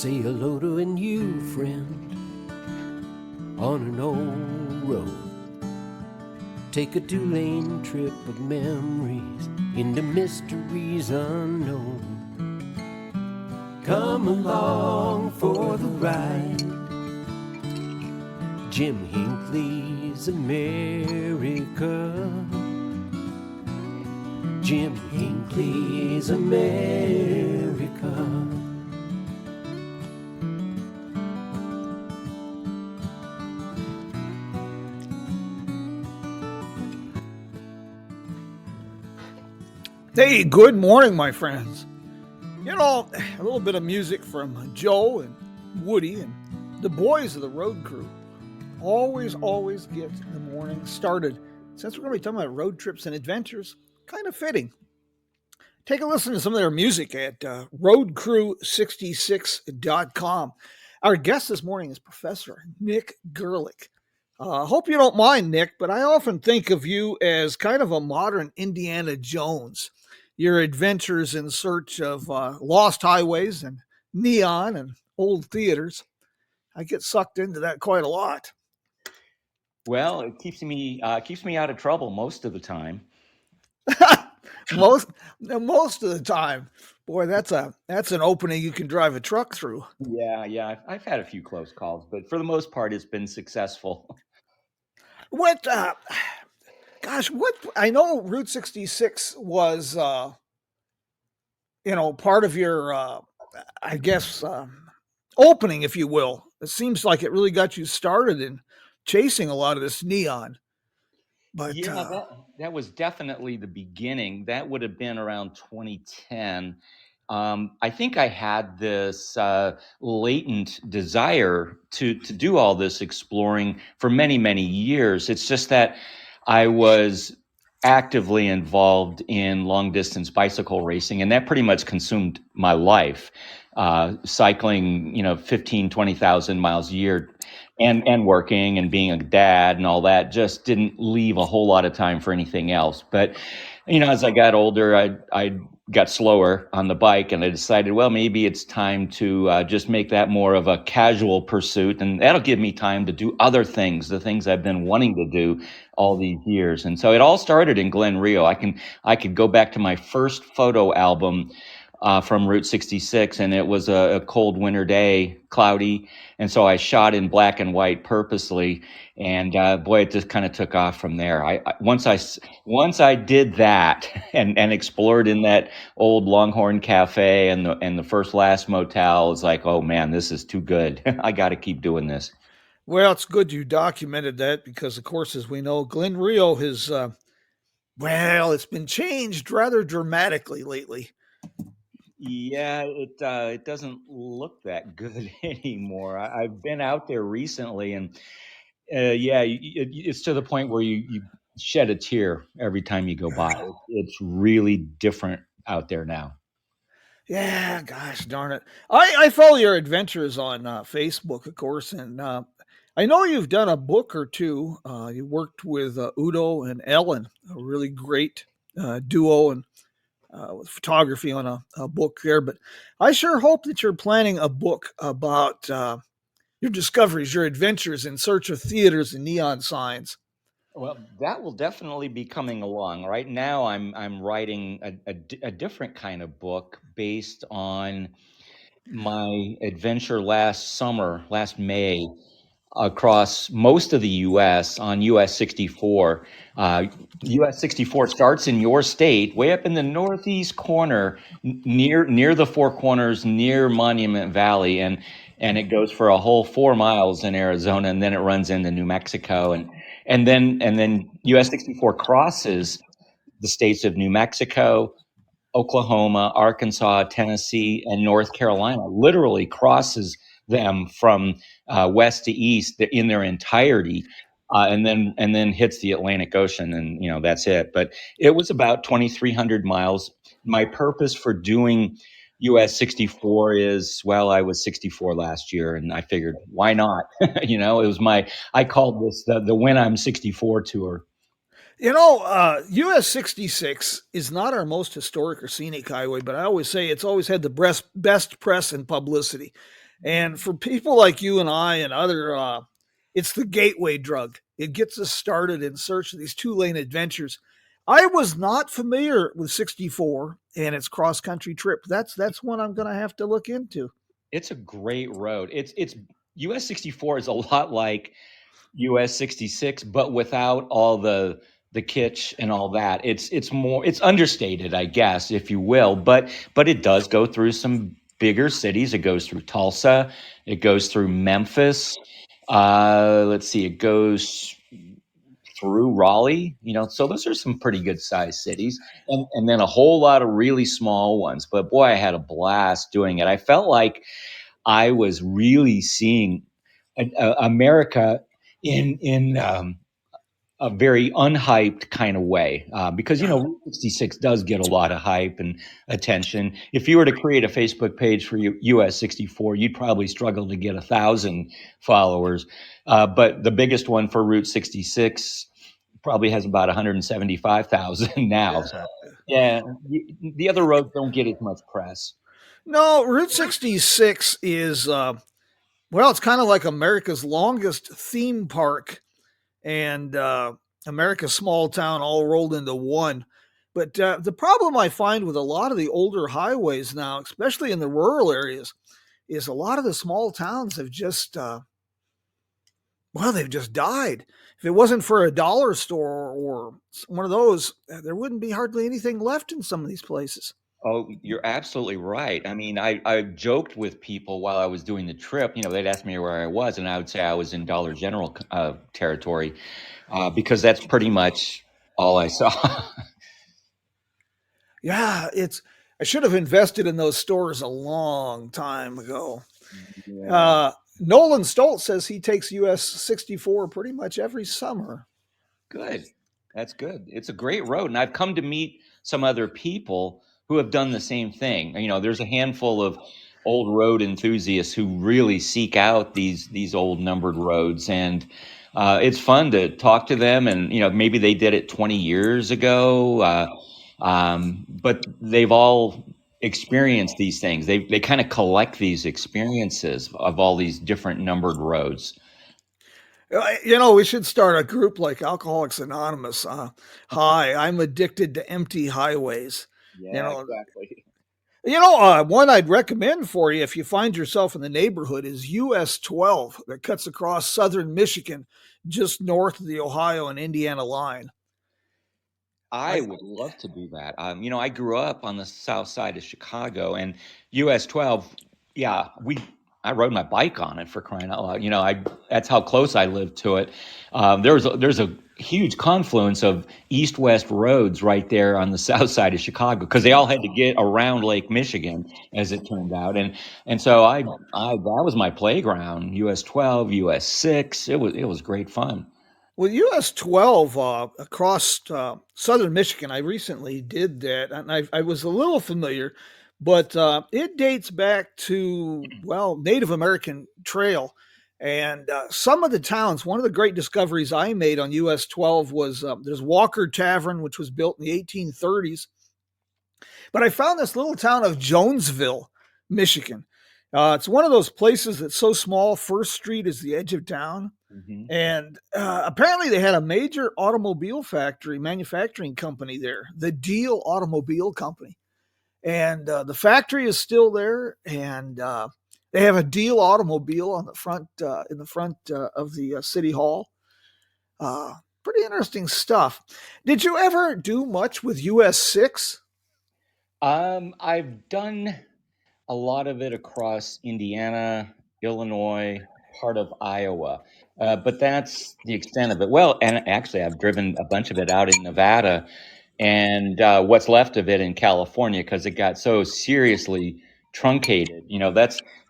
Say hello to a new friend on an old road. Take a two-lane trip of memories into mysteries unknown. Come along for the ride. Jim Hinckley's America. Jim Hinckley's America. Hey, good morning, my friends. You know, a little bit of music from Joe and Woody and the boys of the road crew always get the morning started. Since we're going to be talking about road trips and adventures, kind of fitting. Take a listen to some of their music at roadcrew66.com. Our guest this morning is Professor Nick Gerlich. Hope you don't mind, Nick, but I often think of you as kind of a modern Indiana Jones. Your adventures in search of lost highways and neon and old theaters. I get sucked into that quite a lot. Well, it keeps me out of trouble most of the time. most of the time, boy, that's an opening you can drive a truck through. Yeah, I've had a few close calls, but for the most part, it's been successful. What? What? I know Route 66 was, part of your, I guess, opening, if you will. It seems like it really got you started in chasing a lot of this neon. But yeah, that was definitely the beginning. That would have been around 2010. I think I had this latent desire to do all this exploring for many years. It's just that I was actively involved in long distance bicycle racing, and that pretty much consumed my life. Cycling, 15, 20,000 miles a year, and working and being a dad and all that just didn't leave a whole lot of time for anything else. But as I got older, I got slower on the bike, and I decided, well, maybe it's time to just make that more of a casual pursuit, and that'll give me time to do other things, the things I've been wanting to do all these years. And so it all started in Glen Rio. I could go back to my first photo album from Route 66, and it was a cold winter day, cloudy, and so I shot in black and white purposely, and boy, it just kind of took off from there. Once I did that and explored in that old Longhorn Cafe and the First Last Motel, it's like, oh man, this is too good. I got to keep doing this. well, it's good you documented that because, of course, as we know, Glen Rio has, it's been changed rather dramatically lately. Yeah, it doesn't look that good anymore. I've been out there recently, and yeah, it's to the point where you shed a tear every time you go by. It's really different out there now. Yeah, gosh darn it. I follow your adventures on Facebook, of course, and I know you've done a book or two. You worked with Udo and Ellen, a really great duo, and with photography on a book there. But I sure hope that you're planning a book about your discoveries, your adventures in search of theaters and neon signs. Well, that will definitely be coming along. Right now, I'm writing a different kind of book based on my adventure last May, across most of the U.S. on U.S. 64. U.S. 64 starts in your state, way up in the northeast corner, near the Four Corners, near Monument Valley, and it goes for a whole 4 miles in Arizona, and then it runs into New Mexico, and then U.S. 64 crosses the states of New Mexico, Oklahoma, Arkansas, Tennessee, and North Carolina. Literally crosses them from west to east in their entirety, and then hits the Atlantic Ocean, and that's it. But it was about 2,300 miles. My purpose for doing US 64 is, well, I was 64 last year, and I figured, why not? It was I called this the When I'm 64 tour. US 66 is not our most historic or scenic highway, but I always say it's always had the best press and publicity. And for people like you and I and other, it's the gateway drug. It gets us started in search of these 2 lane adventures. I was not familiar with 64 and its cross country trip. That's one I'm going to have to look into. It's a great road. It's US 64 is a lot like US 66, but without all the kitsch and all that. It's more it's understated, I guess, if you will, but it does go through some bigger cities. It goes through Tulsa, it goes through Memphis. Let's see, it goes through Raleigh, so those are some pretty good sized cities, and then a whole lot of really small ones. But boy, I had a blast doing it. I felt like I was really seeing America in a very unhyped kind of way, because Route 66 does get a lot of hype and attention. If you were to create a Facebook page for US 64, you'd probably struggle to get 1,000 followers. But the biggest one for Route 66 probably has about 175,000 now. So yeah, the other roads don't get as much press. No, Route 66 is, well, it's kind of like America's longest theme park and America's small town all rolled into one. But the problem I find with a lot of the older highways now, especially in the rural areas, is a lot of the small towns have just, well, they've just died. If it wasn't for a dollar store or one of those, there wouldn't be hardly anything left in some of these places. Oh, you're absolutely right. I mean, I joked with people while I was doing the trip. They'd ask me where I was, and I would say I was in Dollar General territory, because that's pretty much all I saw. Yeah, I should have invested in those stores a long time ago. Yeah. Nolan Stoltz says he takes US 64 pretty much every summer. Good. That's good. It's a great road, and I've come to meet some other people who have done the same thing. There's a handful of old road enthusiasts who really seek out these old numbered roads, and it's fun to talk to them. And maybe they did it 20 years ago, but they've all experienced these things. They kind of collect these experiences of all these different numbered roads. We should start a group like Alcoholics Anonymous. Hi, I'm addicted to empty highways. You Yeah, know, exactly. one I'd recommend for you if you find yourself in the neighborhood is US 12 that cuts across southern Michigan, just north of the Ohio and Indiana line. I I would love to do that. I grew up on the south side of Chicago, and US 12. Yeah, I rode my bike on it, for crying out loud. I That's how close I lived to it. There's a huge confluence of east-west roads right there on the south side of Chicago, because they all had to get around Lake Michigan, as it turned out, and so I that was my playground. US 12, US 6. It was great fun. With US 12 across southern Michigan, I recently did that, and I was a little familiar, but it dates back to, well, Native American Trail. And some of the towns, one of the great discoveries I made on US 12 was there's Walker Tavern, which was built in the 1830s. But I found this little town of Jonesville, Michigan. It's one of those places that's so small, First Street is the edge of town. Hmm. And apparently, they had a major automobile factory, manufacturing company there, the Deal Automobile Company. And the factory is still there, and they have a Deal automobile on the front, in the front of the city hall. Uh, Pretty interesting stuff. Did you ever do much with US 6? I've done a lot of it across Indiana, Illinois, part of Iowa. But that's the extent of it. Well, and actually, I've driven a bunch of it out in Nevada, and what's left of it in California, because it got so seriously truncated.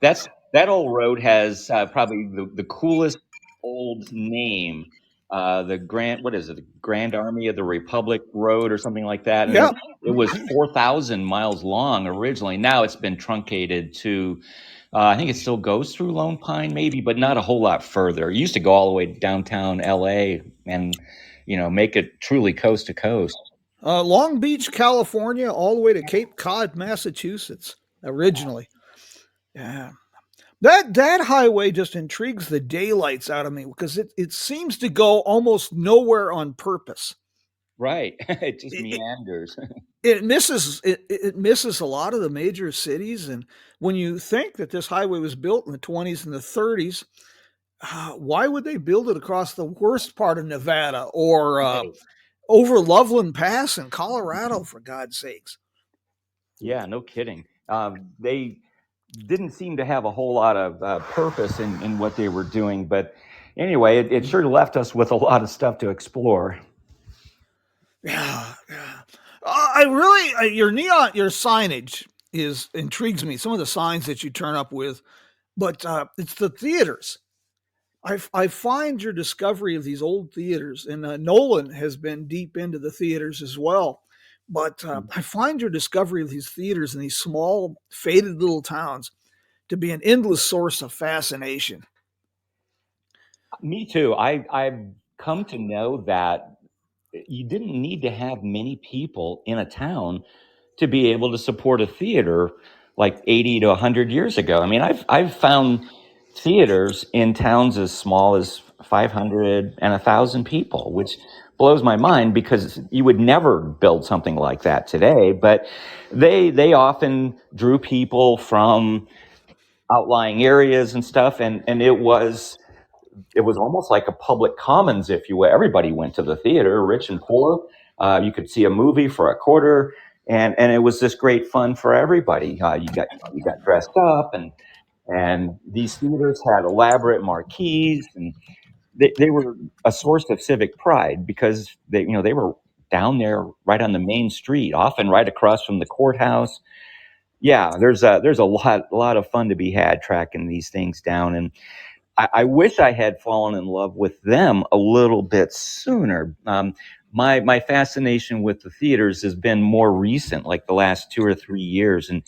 That old road has probably the coolest old name. The Grand, what is it? The Grand Army of the Republic Road or something like that. And Yeah. it was 4,000 miles long originally. Now it's been truncated to, I think it still goes through Lone Pine, maybe, but not a whole lot further. It used to go all the way to downtown LA and, make it truly coast to coast. Long Beach, California, all the way to Cape Cod, Massachusetts, originally. Yeah. That highway just intrigues the daylights out of me because it seems to go almost nowhere on purpose. Right. It just It, it, meanders. it misses a lot of the major cities, and when you think that this highway was built in the 20s and the 30s, why would they build it across the worst part of Nevada or Right. over Loveland Pass in Colorado, for God's sakes? Yeah, no kidding. They didn't seem to have a whole lot of purpose in what they were doing, but anyway, it sure left us with a lot of stuff to explore. Yeah, yeah. Your signage is intrigues me. Some of the signs that you turn up with, but it's the theaters. I find your discovery of these old theaters, and Nolan has been deep into the theaters as well. But I find your discovery of these theaters in these small, faded little towns to be an endless source of fascination. Me too. I've come to know that you didn't need to have many people in a town to be able to support a theater like 80 to 100 years ago. I mean, I've found theaters in towns as small as 500 and 1,000 people, which blows my mind because you would never build something like that today. But they often drew people from outlying areas and stuff, and it was almost like a public commons, if you will. Everybody went to the theater, rich and poor. You could see a movie for a quarter, and it was just great fun for everybody. You got dressed up, and these theaters had elaborate marquees, and they were a source of civic pride because they were down there right on the main street, often right across from the courthouse. Yeah, there's a lot of fun to be had tracking these things down, and I wish I had fallen in love with them a little bit sooner. My fascination with the theaters has been more recent, like the last 2 or 3 years, and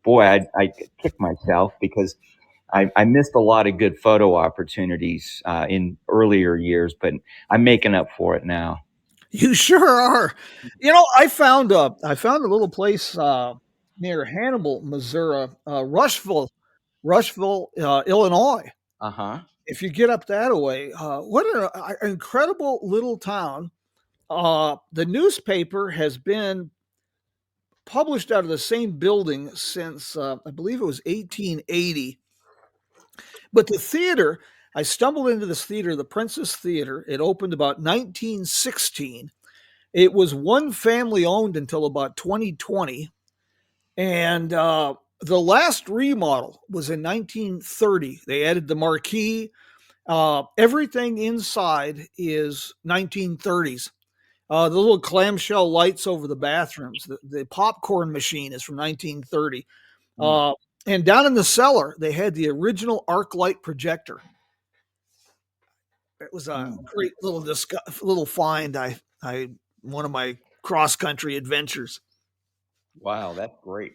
boy, I kick myself because I missed a lot of good photo opportunities in earlier years, but I'm making up for it now. You sure are. I found a little place near Hannibal, Missouri, Rushville, Illinois. Uh huh. If you get up that way, what an incredible little town. The newspaper has been published out of the same building since I believe it was 1880. But the theater, I stumbled into this theater, the Princess Theater. It opened about 1916. It was one family owned until about 2020. And the last remodel was in 1930. They added the marquee. Everything inside is 1930s. The little clamshell lights over the bathrooms. The popcorn machine is from 1930. Mm, Uh, and down in the cellar, they had the original arc light projector. It was a mm. great little find. I one of my cross country adventures. Wow, that's great.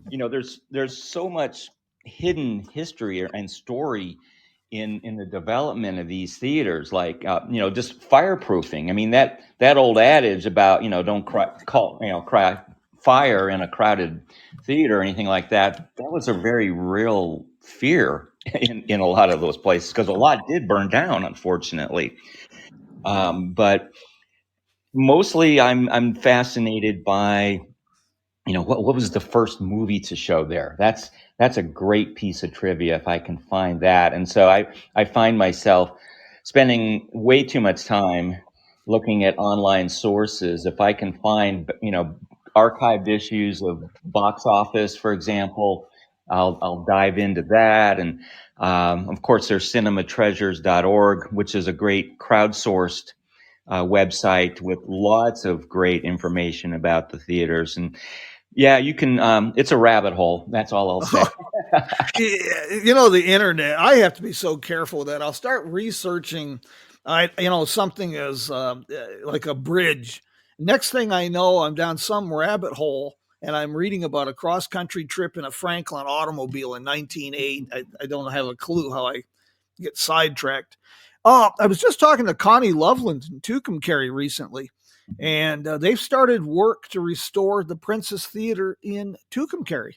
There's so much hidden history and story in the development of these theaters, like just fireproofing. I mean that old adage about don't cry fire in a crowded theater or anything like that. That was a very real fear in a lot of those places because a lot did burn down, unfortunately. But mostly, I'm fascinated by what was the first movie to show there. That's a great piece of trivia if I can find that. And so I find myself spending way too much time looking at online sources. If I can find archived issues of Box Office, for example, I'll dive into that. And of course there's cinematreasures.org, which is a great crowdsourced website with lots of great information about the theaters. And yeah, you can. It's a rabbit hole. That's all I'll say. The internet. I have to be so careful with that. I'll start researching, something as like a bridge. Next thing I know, I'm down some rabbit hole, and I'm reading about a cross country trip in a Franklin automobile in 1908. I don't have a clue how I get sidetracked. I was just talking to Connie Loveland in Tucumcari recently, and they've started work to restore the Princess Theater in Tucumcari.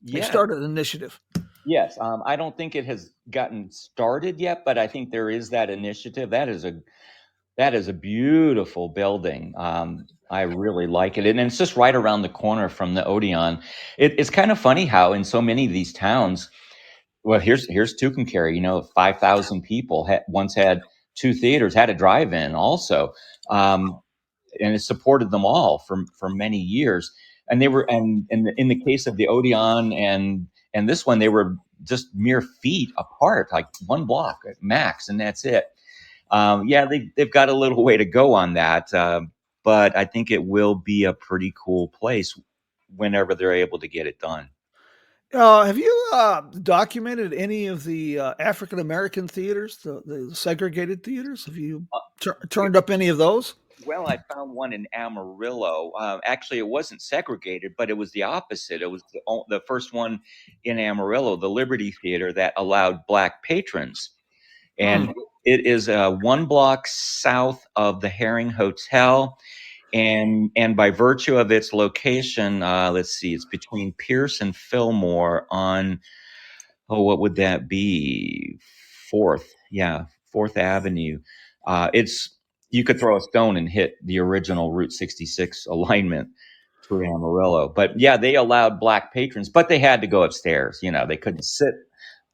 They Yeah, started an initiative. Yes, I don't think it has gotten started yet, but I think there is that initiative. That is a beautiful building. I really like it, and it's just right around the corner from the Odeon. It's kind of funny how in so many of these towns, well, here's Tucumcari. 5,000 people once had two theaters, had a drive-in also, and it supported them all for many years. And they were, and in the case of the Odeon and this one, they were just mere feet apart, like one block at max, and that's it. Yeah, they've got a little way to go on that, but I think it will be a pretty cool place whenever they're able to get it done. Have you documented any of the African American theaters, the segregated theaters? Have you turned up any of those? Well, I found one in Amarillo. Actually, it wasn't segregated, but it was the opposite. It was the first one in Amarillo, the Liberty Theater, that allowed Black patrons. Hmm. And it is one block south of the Herring Hotel. And by virtue of its location, let's see, it's between Pierce and Fillmore on, what would that be? Fourth, yeah, Fourth Avenue. It's You could throw a stone and hit the original Route 66 alignment through Amarillo. But yeah, they allowed Black patrons, but they had to go upstairs. They couldn't sit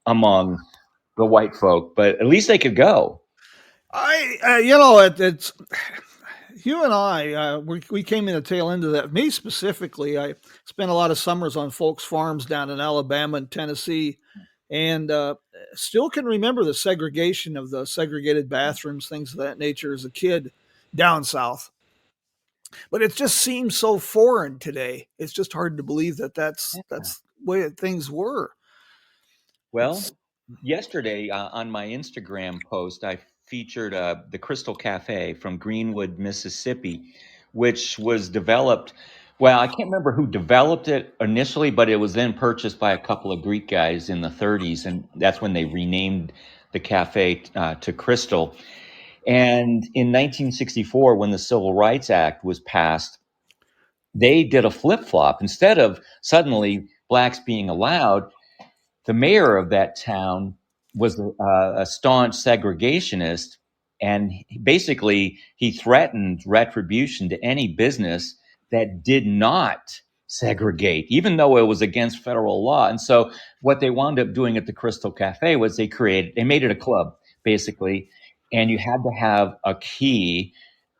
among the white folk, but at least they could go. It's you and I. We came in the tail end of that. Me specifically, I spent a lot of summers on folks' farms down in Alabama and Tennessee, and still can remember the segregation of the segregated bathrooms, things of that nature, as a kid down south. But it just seems so foreign today. It's just hard to believe that that's the way things were. Well, It's yesterday on my Instagram post, I featured the Crystal Cafe from Greenwood, Mississippi, which was developed. Well, I can't remember who developed it initially, but it was then purchased by a couple of Greek guys in the 30s, and that's when they renamed the cafe to Crystal. And in 1964, when the Civil Rights Act was passed, they did a flip flop. Instead of suddenly blacks being allowed, the mayor of that town was a staunch segregationist, and basically he threatened retribution to any business that did not segregate, even though it was against federal law. And so, what they wound up doing at the Crystal Cafe was they made it a club, basically, and you had to have a key,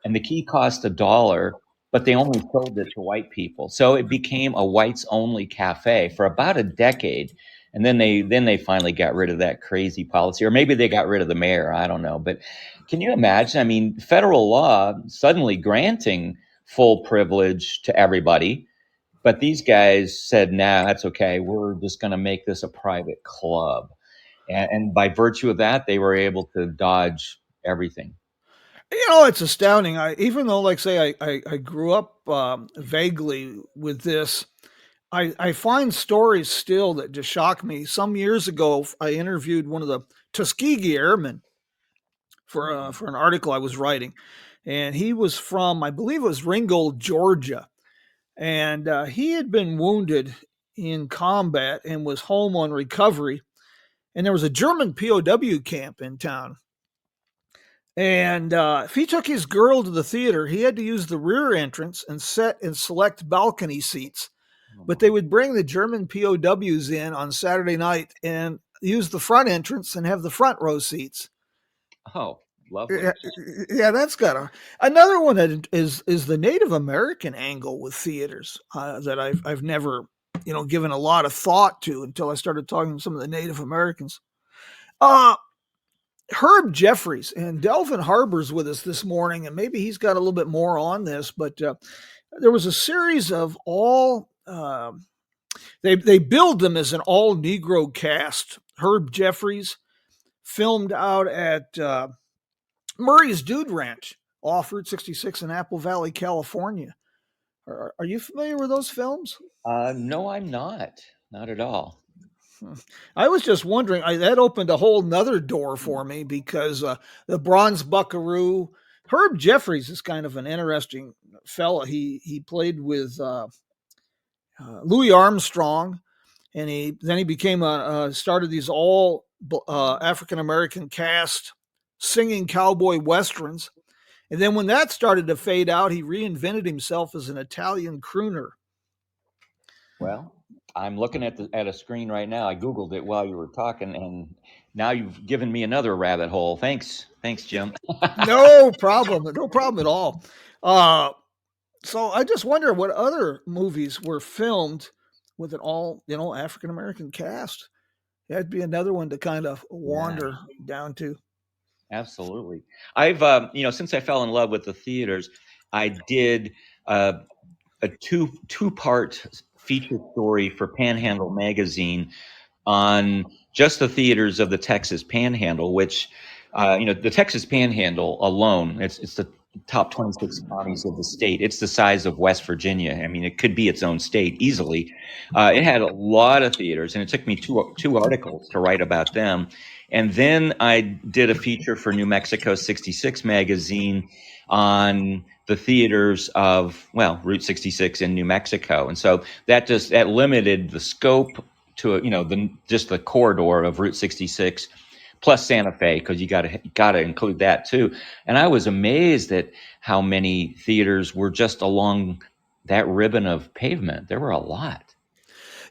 and the key cost $1, but they only sold it to white people. So it became a whites only cafe for about a decade, and then they finally got rid of that crazy policy, or maybe they got rid of the mayor. I don't know, but can you imagine? I mean, federal law suddenly granting full privilege to everybody, but these guys said, "Nah, that's okay. We're just going to make this a private club," and by virtue of that, they were able to dodge everything. it's astounding. Even though, like, say, I grew up vaguely with this. I find stories still that just shock me. Some years ago, I interviewed one of the Tuskegee Airmen for an article I was writing, and he was from, I believe it was Ringgold, Georgia, and he had been wounded in combat and was home on recovery. And there was a German POW camp in town. And if he took his girl to the theater, he had to use the rear entrance and set and select balcony seats. But they would bring the German POWs in on Saturday night and use the front entrance and have the front row seats. Oh, lovely. Yeah, yeah, that's got another one that is the Native American angle with theaters that I've never given a lot of thought to until I started talking to some of the Native Americans. Uh, Herb Jeffries and Delvin Harbor's with us this morning, and maybe he's got a little bit more on this. But there was a series of all they billed them as an all Negro cast. Herb Jeffries filmed out at Murray's Dude Ranch off Route 66 in Apple Valley, California. Are you familiar with those films? No, I'm not at all. I was just wondering. That opened a whole nother door for me because the Bronze Buckaroo, Herb Jeffries is kind of an interesting fella. He played with Louis Armstrong, and he became started these all African American cast singing cowboy westerns. And then when that started to fade out, he reinvented himself as an Italian crooner. Well, I'm looking at a screen right now. I Googled it while you were talking, and now you've given me another rabbit hole. Thanks, Jim. No problem, no problem at all. So I just wonder what other movies were filmed with an all African American cast. That'd be another one to kind of Yeah, wander down to. absolutely. I've since I fell in love with the theaters, I did uh, a two-part feature story for Panhandle magazine on just the theaters of the Texas Panhandle, which, the Texas Panhandle alone, it's the top 26 counties of the state. It's the size of West Virginia. I mean, it could be its own state easily. It had a lot of theaters, and it took me two articles to write about them. And then I did a feature for New Mexico 66 magazine on the theaters of, well, Route 66 in New Mexico. And so that limited the scope to just the corridor of Route 66 plus Santa Fe, because you got to include that too. And I was amazed at how many theaters were just along that ribbon of pavement. There were a lot.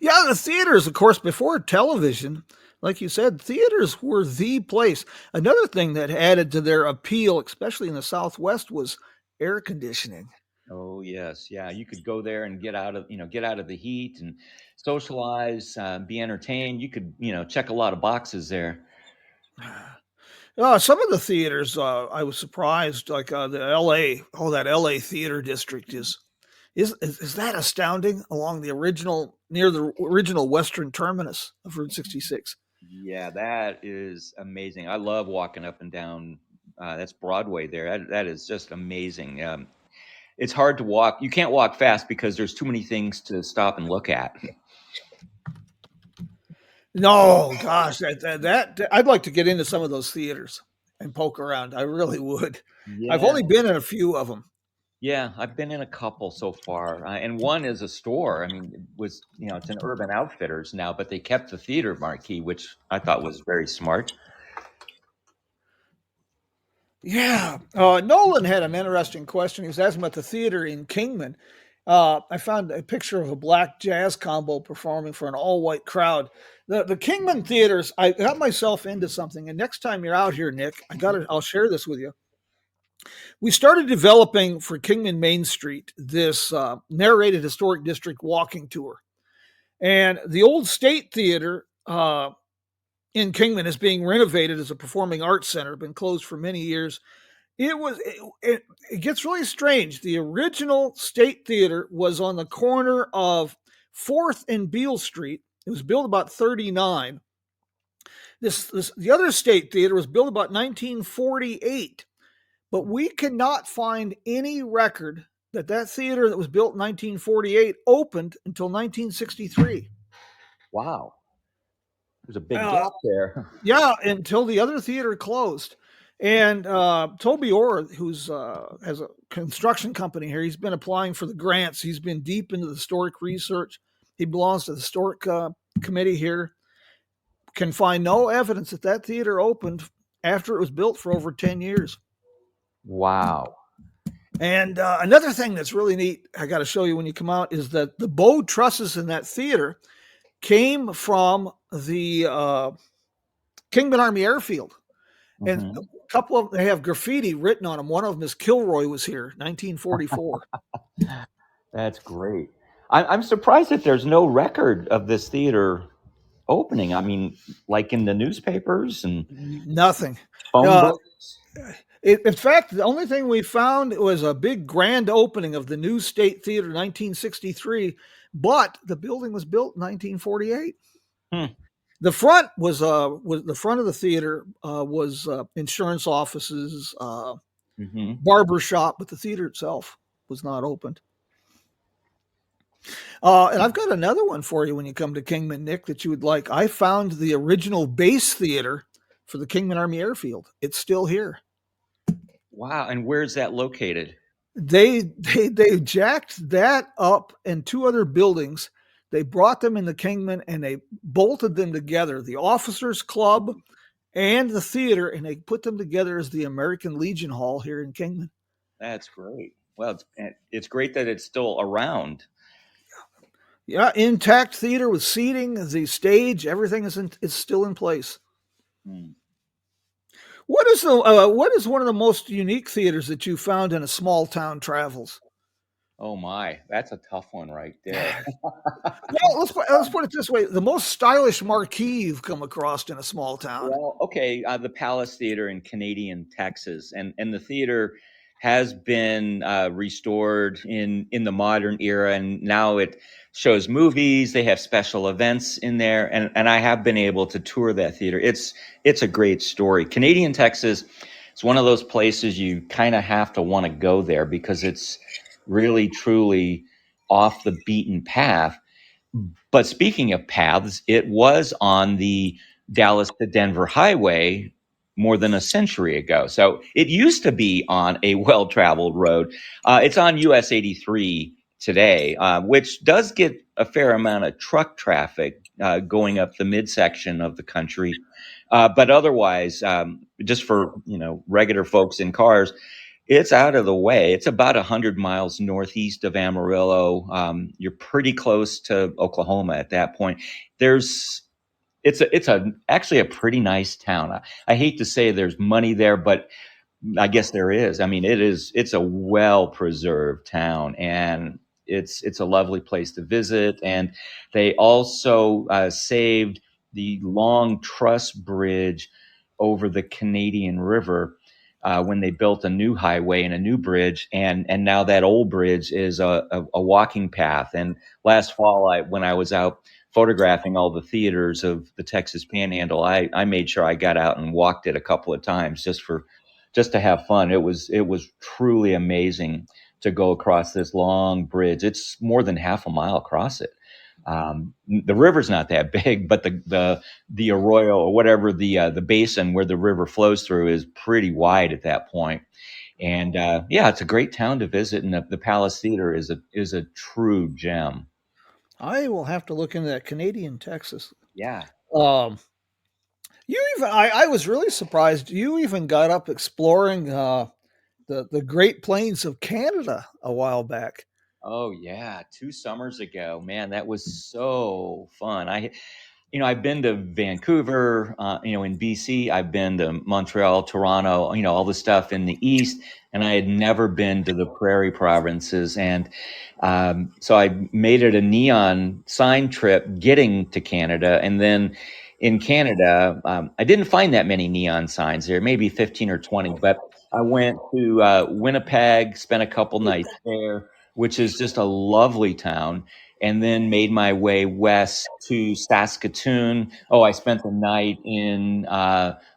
Yeah, the theaters, of course, before television, like you said, theaters were the place. Another thing that added to their appeal, especially in the Southwest, was air conditioning. Oh yes, yeah. You could go there and get out of the heat and socialize, be entertained. You could check a lot of boxes there. Some of the theaters, I was surprised, like the L.A. Oh, that L.A. theater district is that astounding? Along the original, near the original western terminus of Route 66. Yeah, that is amazing. I love walking up and down. That's Broadway there. That is just amazing. It's hard to walk. You can't walk fast because there's too many things to stop and look at. No, gosh, that I'd like to get into some of those theaters and poke around. I really would. I've Yeah, only been in a few of them. yeah. I've been in a couple so far, and one is a store. I mean, it's an Urban Outfitters now, but they kept the theater marquee, which I thought was very smart. Yeah. Nolan had an interesting question. He was asking about the theater in Kingman. I found a picture of a black jazz combo performing for an all white crowd. The Kingman theaters, I got myself into something. And next time you're out here, Nick, I'll share this with you. We started developing for Kingman Main Street this narrated historic district walking tour. And the old State Theater in Kingman is being renovated as a performing arts center, been closed for many years. It gets really strange. The original State Theater was on the corner of 4th and Beale Street. It was built about 39. The other State Theater was built about 1948, but we cannot find any record that theater that was built in 1948 opened until 1963. Wow, there's a big gap there. Yeah, until the other theater closed. And Toby Orr, who's has a construction company here, he's been applying for the grants. He's been deep into the historic research. He belongs to the historic committee here. Can find no evidence that theater opened after it was built for over 10 years. Wow. And another thing that's really neat, I got to show you when you come out, is that the bow trusses in that theater came from the Kingman Army Airfield. And Mm-hmm. a couple of them, they have graffiti written on them. One of them is Kilroy was here, 1944. That's great. I'm surprised that there's no record of this theater opening. I mean, like in the newspapers and Nothing. phone books. In fact, the only thing we found was a big grand opening of the new State Theater, 1963, but the building was built in 1948. The front was the front of the theater was insurance offices, barber shop, but the theater itself was not opened. And I've got another one for you when you come to Kingman, Nick, that you would like. I found the original base theater for the Kingman Army Airfield. It's still here. Wow. And where's that located? They jacked that up and two other buildings They brought them into Kingman and they bolted them together, the Officers Club and the theater, and they put them together as the American Legion Hall here in Kingman. That's great. Well, it's great that it's still around. Yeah, intact theater with seating, the stage, everything is still in place. Hmm. What is one of the most unique theaters that you found in a small town travels? Oh my, that's a tough one right there. Well, let's put it this way: the most stylish marquee you've come across in a small town. Well, okay, the Palace Theater in Canadian Texas, and the theater has been restored in the modern era, and now it shows movies. They have special events in there, and I have been able to tour that theater. It's a great story. Canadian Texas is one of those places you kind of have to want to go there because it's really truly off the beaten path. But speaking of paths, it was on the Dallas to Denver highway more than a century ago. So it used to be on a well traveled road. It's on US 83 today, which does get a fair amount of truck traffic going up the midsection of the country. But otherwise, just for regular folks in cars, it's out of the way. It's about 100 miles northeast of Amarillo. You're pretty close to Oklahoma at that point. There's it's actually a pretty nice town. I hate to say there's money there, but I guess there is. I mean, it's a well preserved town, and it's a lovely place to visit. And they also saved the long truss bridge over the Canadian River when they built a new highway and a new bridge, and now that old bridge is a walking path. And last fall, when I was out photographing all the theaters of the Texas Panhandle, I made sure I got out and walked it a couple of times just to have fun. It was truly amazing to go across this long bridge. It's more than half a mile across it. The river's not that big, but the arroyo or whatever the basin where the river flows through is pretty wide at that point. And yeah, it's a great town to visit, and the Palace Theater is a true gem. I will have to look into that Canadian Texas. Yeah. Um, I was really surprised. You even got up exploring the Great Plains of Canada a while back. Oh yeah, 2 summers ago, man, that was so fun. I've been to Vancouver, in BC. I've been to Montreal, Toronto, all the stuff in the east, and I had never been to the prairie provinces. And so I made it a neon sign trip getting to Canada. And then in Canada, I didn't find that many neon signs there, maybe 15 or 20, but I went to Winnipeg, spent a couple nights there, which is just a lovely town, and then made my way west to Saskatoon. Oh, I spent the night in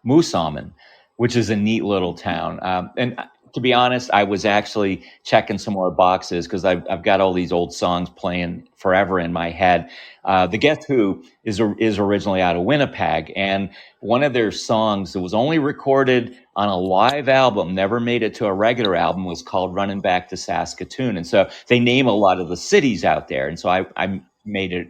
Moosomin, which is a neat little town. And to be honest, I was actually checking some more boxes because I've got all these old songs playing forever in my head. The Guess Who is originally out of Winnipeg, and one of their songs that was only recorded on a live album, never made it to a regular album, was called Running Back to Saskatoon. And so they name a lot of the cities out there. And so I made it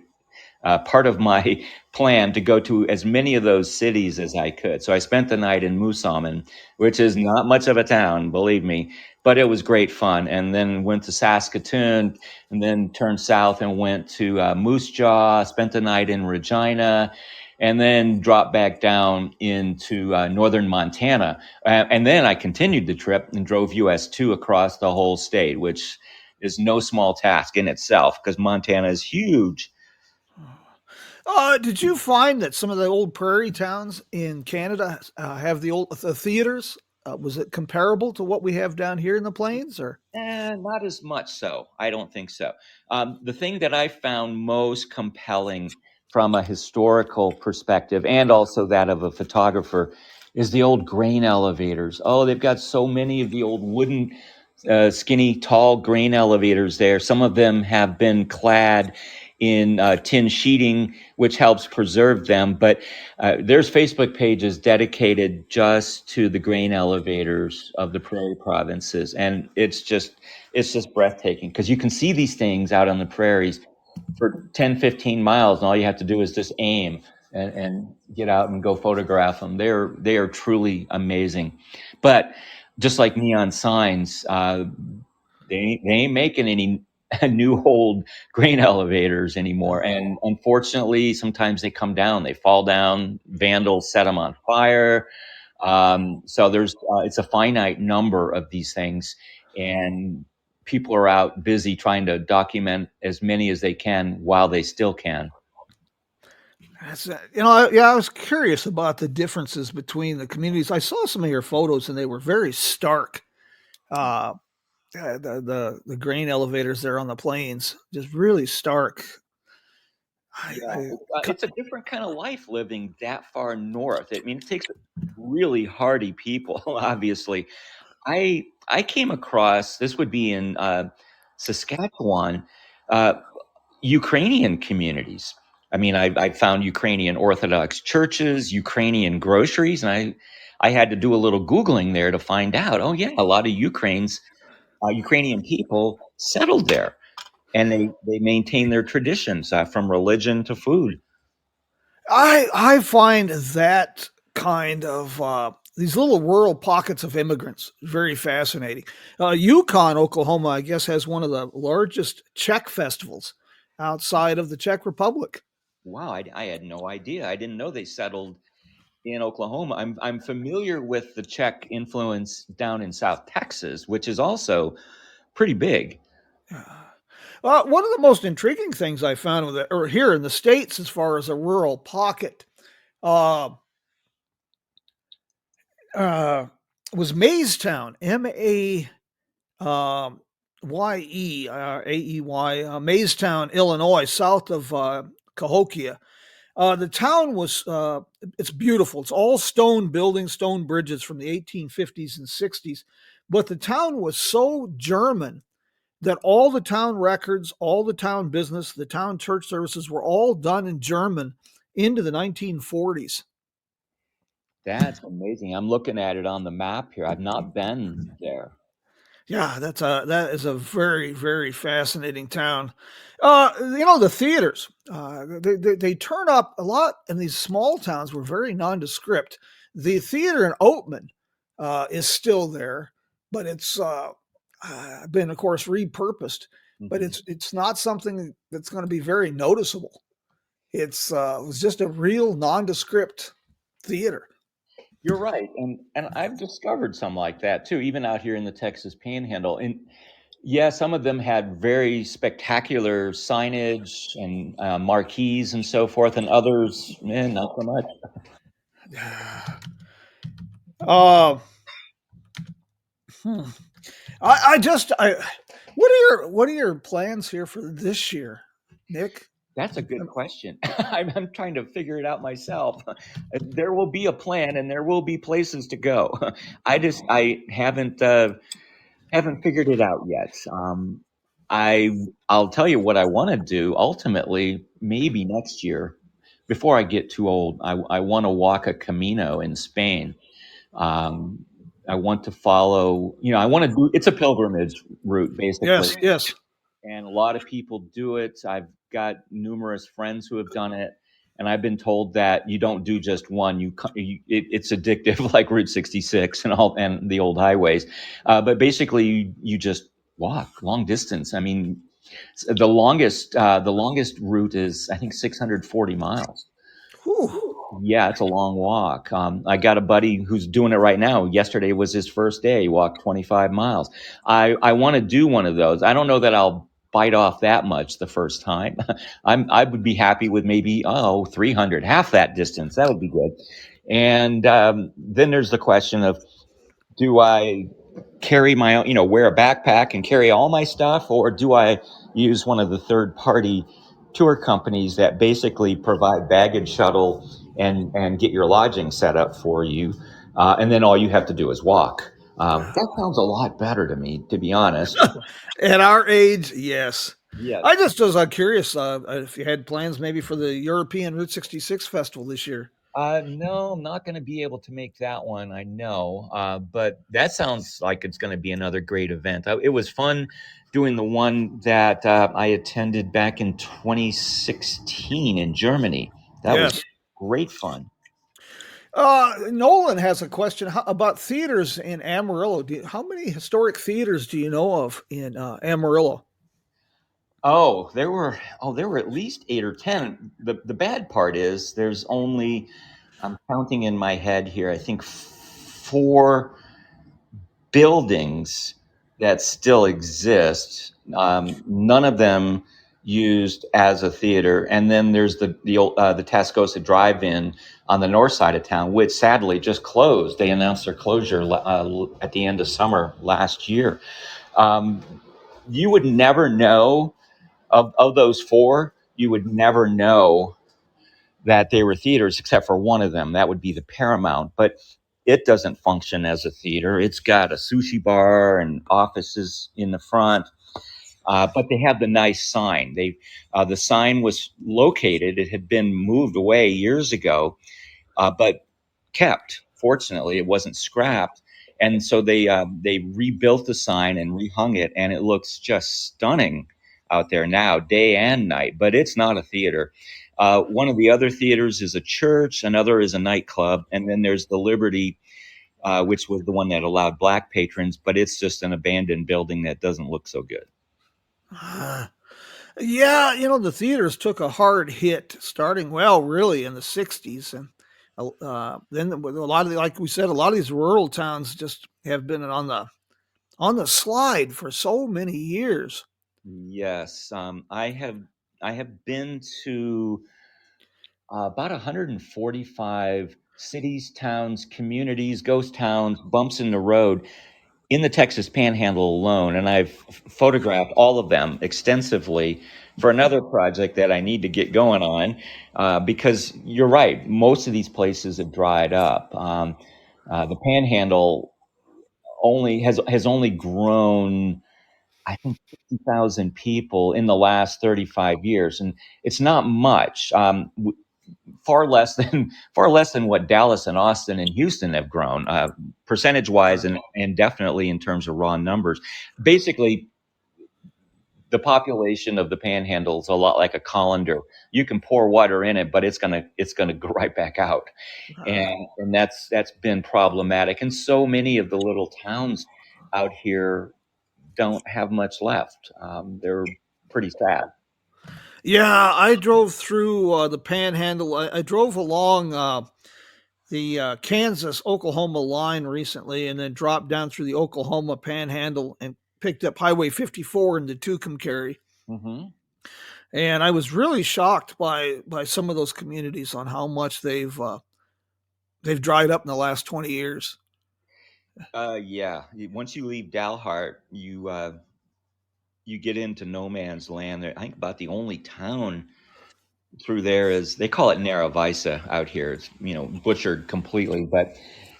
part of my plan to go to as many of those cities as I could. So I spent the night in Moosomin, which is not much of a town, believe me, but it was great fun. And then went to Saskatoon, and then turned south and went to Moose Jaw, spent the night in Regina, and then dropped back down into northern Montana. And then I continued the trip and drove US 2 across the whole state, which is no small task in itself because Montana is huge. Did you find that some of the old prairie towns in Canada have the theaters? Was it comparable to what we have down here in the plains, or? Not as much so. I don't think so. The thing that I found most compelling from a historical perspective and also that of a photographer is the old grain elevators. Oh, they've got so many of the old wooden, skinny, tall grain elevators there. Some of them have been clad in tin sheeting, which helps preserve them. But there's Facebook pages dedicated just to the grain elevators of the prairie provinces, and it's just breathtaking because you can see these things out on the prairies for 10, 15 miles, and all you have to do is just aim and get out and go photograph them. They are truly amazing. But just like neon signs, they ain't making any new old grain elevators anymore. And unfortunately, sometimes they come down, they fall down, vandals set them on fire. So there's it's a finite number of these things, and people are out busy trying to document as many as they can while they still can. I was curious about the differences between the communities. I saw some of your photos, and they were very stark. Uh, the grain elevators there on the plains, just really stark. Yeah, it's a different kind of life living that far north. I mean, it takes really hardy people, obviously. I came across this would be in Saskatchewan, uh, Ukrainian communities. I mean, I found Ukrainian Orthodox churches, Ukrainian groceries, and I had to do a little Googling there to find out. Oh yeah, a lot of Ukrainian people settled there, and they maintain their traditions from religion to food. I find that kind of these little rural pockets of immigrants very fascinating. Yukon, Oklahoma, I guess, has one of the largest Czech festivals outside of the Czech Republic. Wow, I had no idea. I didn't know they settled in Oklahoma. I'm familiar with the Czech influence down in South Texas, which is also pretty big. One of the most intriguing things I found with it, or here in the States, as far as a rural pocket, uh, uh, was Maystown, Maye, Aey, Maystown, Illinois, south of Cahokia. The town was, it's beautiful. It's all stone buildings, stone bridges from the 1850s and 60s. But the town was so German that all the town records, all the town business, the town church services were all done in German into the 1940s. That's amazing. I'm looking at it on the map here. I've not been there. Yeah, that is a very, very fascinating town. The theaters, they turn up a lot in these small towns. Were very nondescript. The theater in Oatman is still there, but it's been, of course, repurposed. But Mhm. it's not something that's going to be very noticeable. It was just a real nondescript theater. You're right, and I've discovered some like that too, even out here in the Texas Panhandle. And yeah, some of them had very spectacular signage and marquees and so forth, and others, not so much. Uh, hmm. I what are your plans here for this year, Nick? That's a good question. I'm trying to figure it out myself. There will be a plan, and there will be places to go. I haven't figured it out yet. I'll tell you what I want to do ultimately, maybe next year, before I get too old. I want to walk a Camino in Spain. Um, I want to follow. I want to do. It's a pilgrimage route, basically, Yes, yes. and a lot of people do it. I've got numerous friends who have done it, and I've been told that you don't do just one. It's addictive, like Route 66 and the old highways. But basically, you just walk long distance. I mean, the longest route is I think 640 miles. Whew. Yeah, it's a long walk. I got a buddy who's doing it right now. Yesterday was his first day. He walked 25 miles. I want to do one of those. I don't know that I'll bite off that much the first time. I would be happy with maybe 300, half that distance. That would be good. And then there's the question of, do I carry my own, wear a backpack and carry all my stuff, or do I use one of the third party tour companies that basically provide baggage shuttle and get your lodging set up for you, and then all you have to do is walk. That sounds a lot better to me, to be honest. At our age, yes. Yes. I just was curious if you had plans maybe for the European Route 66 festival this year. No, I'm not going to be able to make that one. I know, but that sounds like it's going to be another great event. It was fun doing the one that I attended back in 2016 in Germany. That was Yes. great fun. Nolan has a question about theaters in Amarillo. How many historic theaters do you know of in Amarillo? There were at least 8 or 10. The bad part is there's only, I'm counting in my head here, I think four buildings that still exist. None of them used as a theater, and then there's the Tascosa Drive-In on the north side of town, which sadly just closed. They announced their closure at the end of summer last year. Um, you would never know of those four. You would never know that they were theaters except for one of them. That would be the Paramount, but it doesn't function as a theater. It's got a sushi bar and offices in the front, but they have the nice sign. The sign was located. It had been moved away years ago, but kept. Fortunately, it wasn't scrapped, and so they rebuilt the sign and rehung it, and it looks just stunning out there now, day and night. But it's not a theater. One of the other theaters is a church, another is a nightclub, and then there's the Liberty, which was the one that allowed black patrons, but it's just an abandoned building that doesn't look so good. Yeah, the theaters took a hard hit starting, well, really in the 60s. And then with a lot of, like we said, a lot of these rural towns just have been on the slide for so many years. Yes, I have been to about 145 cities, towns, communities, ghost towns, bumps in the road in the Texas Panhandle alone, and I've photographed all of them extensively for another project that I need to get going on, because you're right, most of these places have dried up. The Panhandle has only grown, I think, 50,000 people in the last 35 years, and it's not much. Far less than what Dallas and Austin and Houston have grown, percentage wise, and definitely in terms of raw numbers. Basically, the population of the Panhandle is a lot like a colander. You can pour water in it, but it's gonna go right back out, Uh, and that's been problematic. And so many of the little towns out here don't have much left. They're pretty sad. yeah, I drove through the Panhandle. I drove along the Kansas Oklahoma line recently, and then dropped down through the Oklahoma Panhandle and picked up Highway 54 into Tucumcari. Hmm. And I was really shocked by some of those communities on how much they've dried up in the last 20 years. Yeah. Once you leave Dalhart, you get into no man's land. I think about the only town through there is, they call it Narravisa out here. It's, butchered completely, but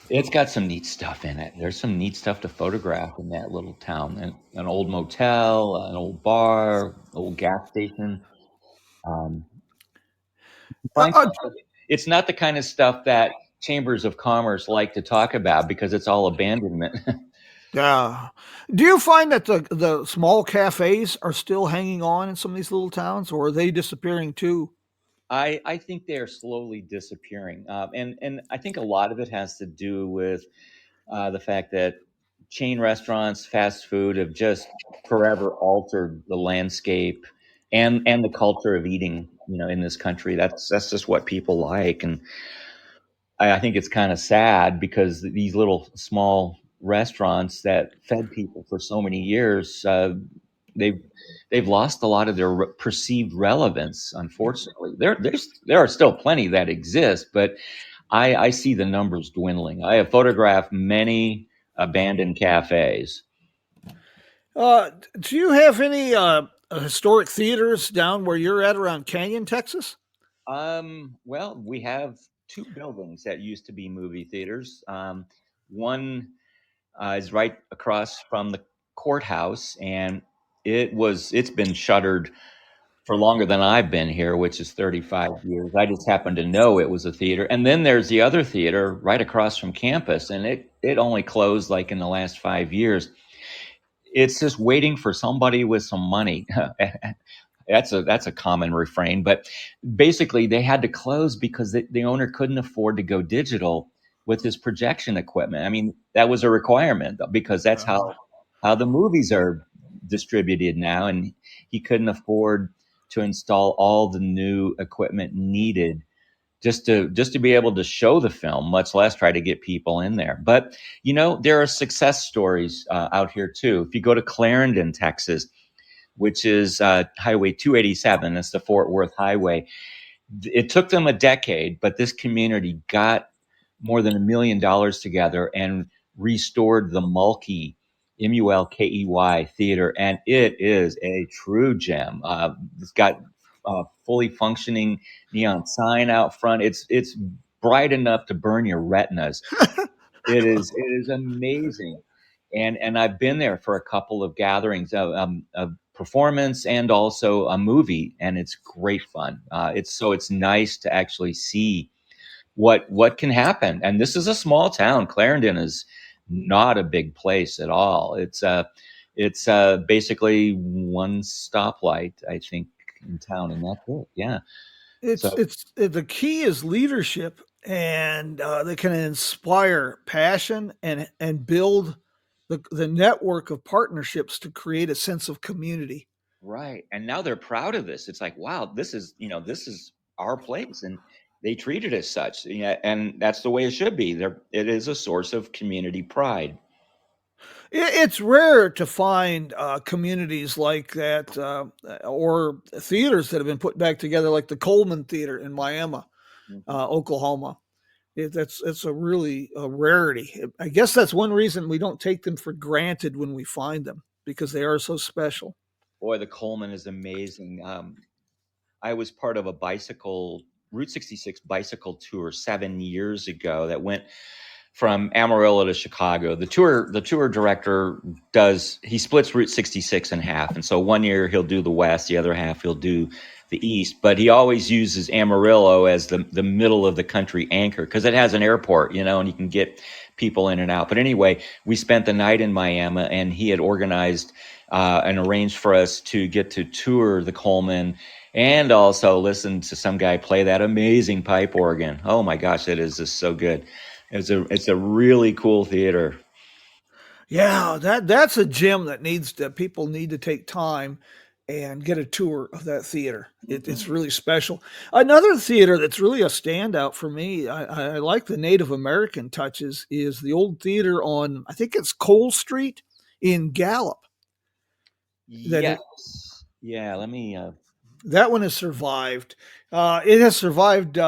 it's got some neat stuff in it. There's some neat stuff to photograph in that little town. An old motel, an old bar, old gas station. Um, Uh, find uh, stuff, but it's not the kind of stuff that chambers of commerce like to talk about because it's all abandonment. yeah. Do you find that the small cafes are still hanging on in some of these little towns, or are they disappearing too? I think they are slowly disappearing, and I think a lot of it has to do with the fact that chain restaurants, fast food have just forever altered the landscape and the culture of eating. In this country, that's just what people like, and I think it's kind of sad because these little small restaurants that fed people for so many years, they've they've lost a lot of their perceived relevance. Unfortunately, there are still plenty that exist, but I see the numbers dwindling. I have photographed many abandoned cafes. Do you have any historic theaters down where you're at around Canyon, Texas? Well, we have two buildings that used to be movie theaters. One is right across from the courthouse, and it's been shuttered for longer than I've been here, which is 35 years. I just happened to know it was a theater. And then there's the other theater right across from campus, and it only closed like in the last 5 years. It's just waiting for somebody with some money. That's a common refrain, but basically they had to close because the owner couldn't afford to go digital with his projection equipment. I mean, that was a requirement because that's Uh, how the movies are distributed now, and he couldn't afford to install all the new equipment needed just to be able to show the film, much less try to get people in there. But there are success stories out here too. If you go to Clarendon, Texas, which is Highway 287, it's the Fort Worth Highway. It took them a decade, but this community got more than $1 million together and restored the Mulkey, Mulkey Theater, and it is a true gem. It's got fully functioning neon sign out front. It's bright enough to burn your retinas. It is amazing, and I've been there for a couple of gatherings, a performance and also a movie, and it's great fun. It's nice to actually see what can happen. And this is a small town. Clarendon is not a big place at all. It's basically one stoplight, I think, in town, and that's it. Yeah. So the key is leadership, and they can inspire passion and build the network of partnerships to create a sense of community. right. And now they're proud of this. It's like, wow, this is our place. And they treat it as such. Yeah, and that's the way it should be. It is a source of community pride. It's rare to find communities like that, or theaters that have been put back together, like the Coleman Theater in Miami, Mhm. Oklahoma. It's a really a rarity. I guess that's one reason we don't take them for granted when we find them, because they are so special. Boy, the Coleman is amazing. I was part of a Route 66 bicycle tour 7 years ago that went from Amarillo to Chicago. The tour director he splits Route 66 in half. And so one year he'll do the west, the other half he'll do the east, but he always uses Amarillo as the middle of the country anchor because it has an airport, and you can get people in and out. But anyway, we spent the night in Miami, and he had organized and arranged for us to get to tour the Coleman and also listen to some guy play that amazing pipe organ. Oh my gosh, it is just so good. It's a really cool theater. Yeah, that's a gem that people need to take time and get a tour of that theater. It's Mhm. really special. Another theater that's really a standout for me, I like the Native American touches, is the old theater on, I think it's Cole Street in Gallup. That it Yes. Yeah, let me That one has survived. It has survived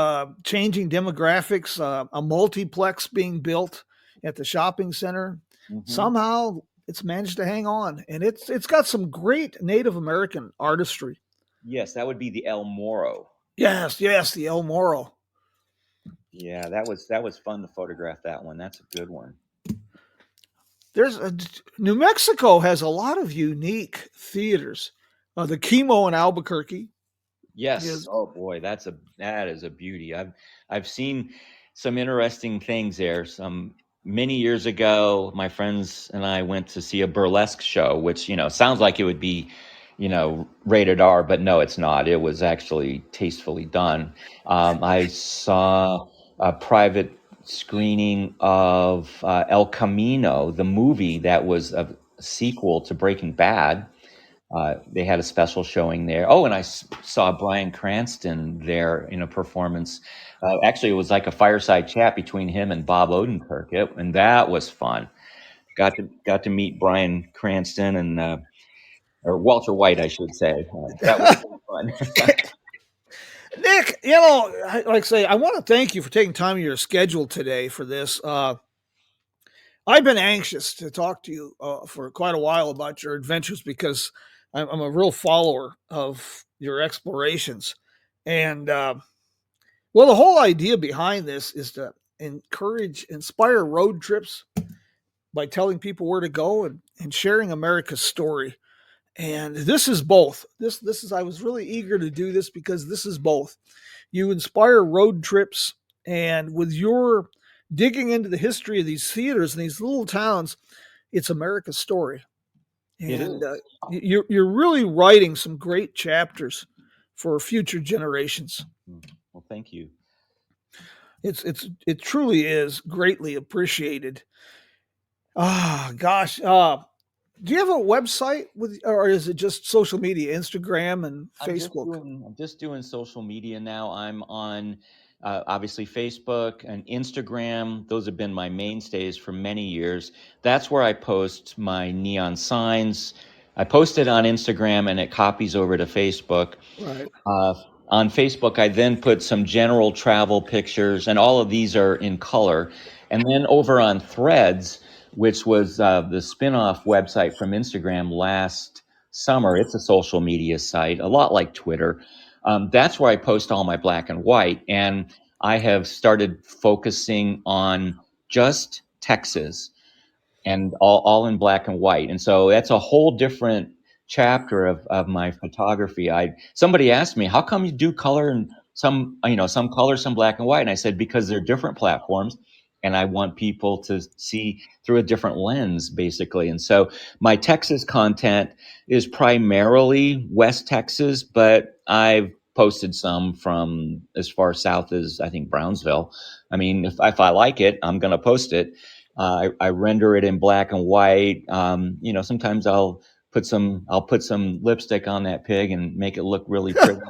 changing demographics, a multiplex being built at the shopping center. mhm. Somehow it's managed to hang on, and it's got some great Native American artistry. Yes, that would be the El Moro. Yes, yes, the El Moro. Yeah, that was fun to photograph that one. That's a good one. New Mexico has a lot of unique theaters. The Chemo in Albuquerque Yes. is Oh boy, that is a beauty. I've seen some interesting things there. Some many years ago, my friends and I went to see a burlesque show, which sounds like it would be, rated R, but no, it's not. It was actually tastefully done. I saw a private screening of El Camino, the movie that was a sequel to Breaking Bad. They had a special showing there. Oh, and I saw Bryan Cranston there in a performance. Actually, it was like a fireside chat between him and Bob Odenkirk, and that was fun. Got to meet Bryan Cranston and or Walter White, I should say. That was really fun. Nick. Like I say, I want to thank you for taking time of your schedule today for this. I've been anxious to talk to you for quite a while about your adventures, because I'm a real follower of your explorations. And well, the whole idea behind this is to inspire road trips by telling people where to go and sharing America's story. And this is both. This is I was really eager to do this because this is both. You inspire road trips, and with your digging into the history of these theaters and these little towns, it's America's story. It is. And you're really writing some great chapters for future generations. Well, thank you. It truly is greatly appreciated. Ah, gosh. Do you have a website with, or is it just social media, Instagram and Facebook? I'm just doing social media now. I'm on obviously Facebook and Instagram. Those have been my mainstays for many years. That's where I post my neon signs. I post it on Instagram and it copies over to Facebook. Right. On Facebook, I then put some general travel pictures, and all of these are in color. And then over on Threads, which was the spin-off website from Instagram last summer, it's a social media site, a lot like Twitter. That's where I post all my black and white. And I have started focusing on just Texas and all in black and white. And so that's a whole different chapter of my photography. Somebody asked me, how come you do color and some color, some black and white? And I said, because they're different platforms and I want people to see through a different lens, basically. And so my Texas content is primarily West Texas, but I've posted some from as far south as I think Brownsville. I mean, if I like it, I'm going to post it. I render it in black and white. Sometimes I'll put some lipstick on that pig and make it look really pretty.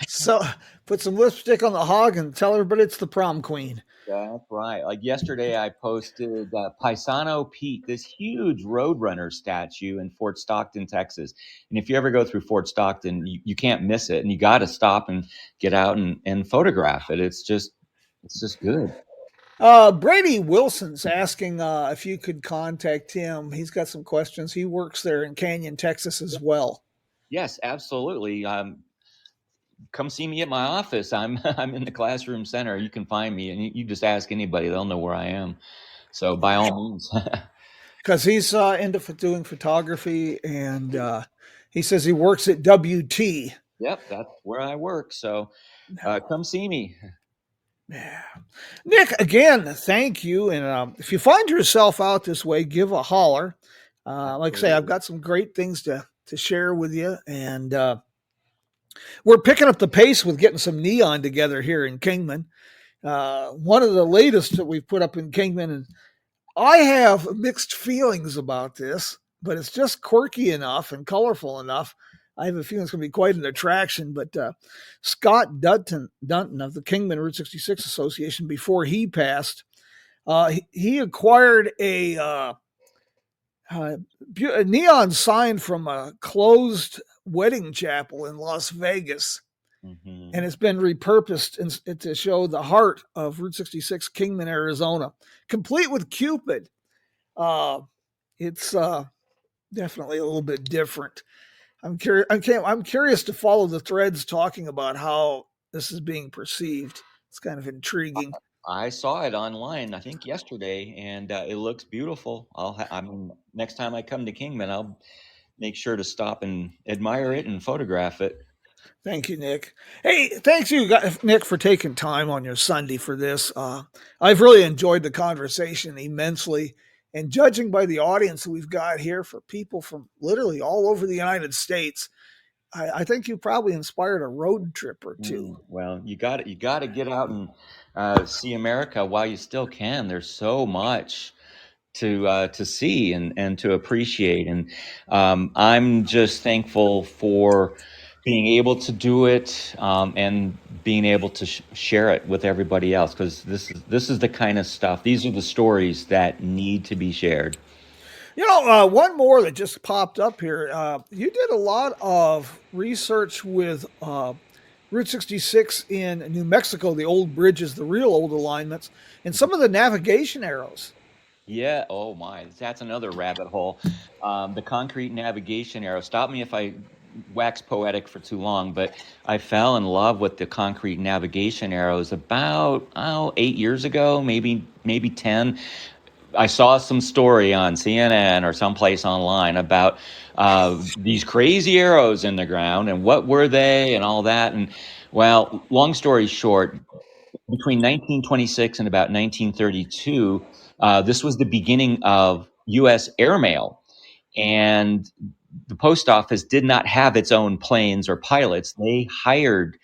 So put some lipstick on the hog and tell everybody it's the prom queen. That's right. Like yesterday, I posted Paisano Pete, this huge Roadrunner statue in Fort Stockton, Texas. And if you ever go through Fort Stockton, you can't miss it, and you got to stop and get out and photograph it. It's just good. Brady Wilson's asking if you could contact him. He's got some questions. He works there in Canyon, Texas as well. Yes, absolutely. Come see me at my office. I'm I'm in the classroom center. You can find me, and you just ask anybody; they'll know where I am. So by all means. Because he's into doing photography, and he says he works at WT. Yep, that's where I work. So come see me. Yeah. Nick, again, thank you. And if you find yourself out this way, give a holler. Like I say, I've got some great things to share with you. And we're picking up the pace with getting some neon together here in Kingman. One of the latest that we've put up in Kingman, and I have mixed feelings about this, but it's just quirky enough and colorful enough. I have a feeling it's going to be quite an attraction. But Scott Dutton of the Kingman Route 66 Association, before he passed, he acquired a neon sign from a closed wedding chapel in Las Vegas. Mm-hmm. And it's been repurposed to show the heart of Route 66, Kingman, Arizona, complete with Cupid. It's definitely a little bit different. I'm curious to follow the threads talking about how this is being perceived. It's kind of intriguing. I saw it online, I think yesterday, and it looks beautiful. Next time I come to Kingman, I'll make sure to stop and admire it and photograph it. Thank you, Nick. Hey, thanks you, Nick, for taking time on your Sunday for this. I've really enjoyed the conversation immensely. And judging by the audience that we've got here for people from literally all over the United States, I think you probably inspired a road trip or two. Well, you got to get out and see America while you still can. There's so much to see and to appreciate, and I'm just thankful for being able to do it and being able to share it with everybody else, because this is the kind of stuff. These are the stories that need to be shared. One more that just popped up here. You did a lot of research with Route 66 in New Mexico, the old bridges, the real old alignments, and some of the navigation arrows. Yeah. Oh my, that's another rabbit hole. The concrete navigation arrow. Stop me if I wax poetic for too long, but I fell in love with the concrete navigation arrows about 8 years ago, maybe 10. I saw some story on CNN or someplace online about these crazy arrows in the ground and what were they and all that. And well, long story short, between 1926 and about 1932, this was the beginning of U.S. airmail. And the post office did not have its own planes or pilots. They hired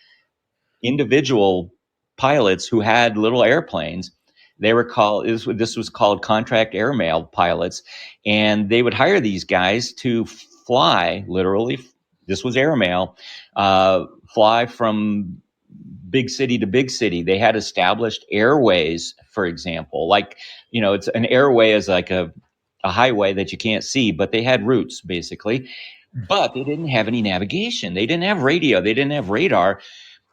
individual pilots who had little airplanes. They were called, this was called contract airmail pilots. And they would hire these guys to fly, literally, this was airmail, fly from big city to big city. They had established airways, for example, like, it's an airway is like a highway that you can't see, but they had routes basically. But they didn't have any navigation. They didn't have radio. They didn't have radar.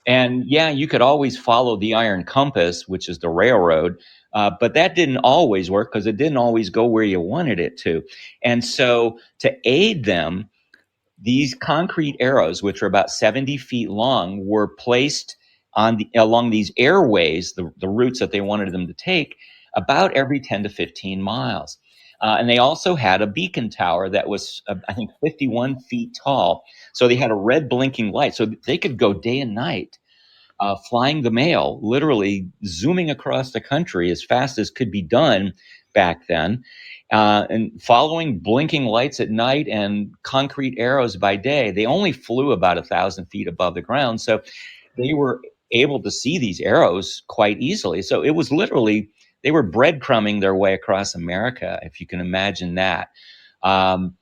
And yeah, you could always follow the iron compass, which is the railroad. But that didn't always work because it didn't always go where you wanted it to. And so to aid them, these concrete arrows, which are about 70 feet long, were placed along these airways, the routes that they wanted them to take, about every 10 to 15 miles. And they also had a beacon tower that was, I think, 51 feet tall. So they had a red blinking light. So they could go day and night flying the mail, literally zooming across the country as fast as could be done back then, and following blinking lights at night and concrete arrows by day. They only flew about 1,000 feet above the ground, so they were able to see these arrows quite easily. So it was literally, they were breadcrumbing their way across America, if you can imagine that. And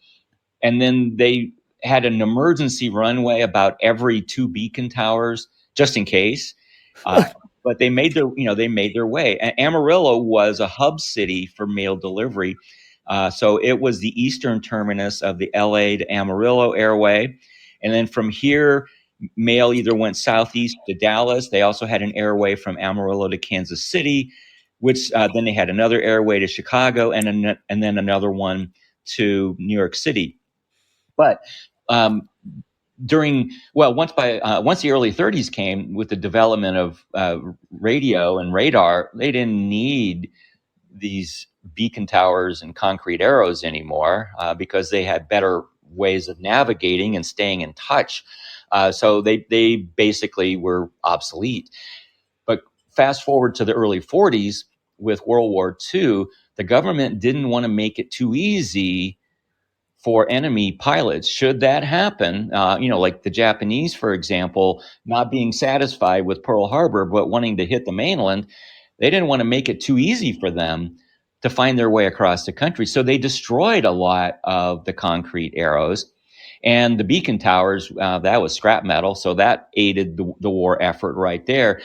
then they had an emergency runway about every 2 beacon towers, just in case. But they made their way. Amarillo was a hub city for mail delivery. So it was the eastern terminus of the LA to Amarillo airway. And then from here, mail either went southeast to Dallas. They also had an airway from Amarillo to Kansas City, which then they had another airway to Chicago and then another one to New York City. But once the early 30s came with the development of radio and radar, they didn't need these beacon towers and concrete arrows anymore because they had better ways of navigating and staying in touch. So they basically were obsolete. But fast forward to the early 40s with World War II, the government didn't want to make it too easy for enemy pilots. Should that happen, like the Japanese, for example, not being satisfied with Pearl Harbor, but wanting to hit the mainland, they didn't want to make it too easy for them to find their way across the country. So they destroyed a lot of the concrete arrows. And the beacon towers, that was scrap metal. So that aided the war effort right there.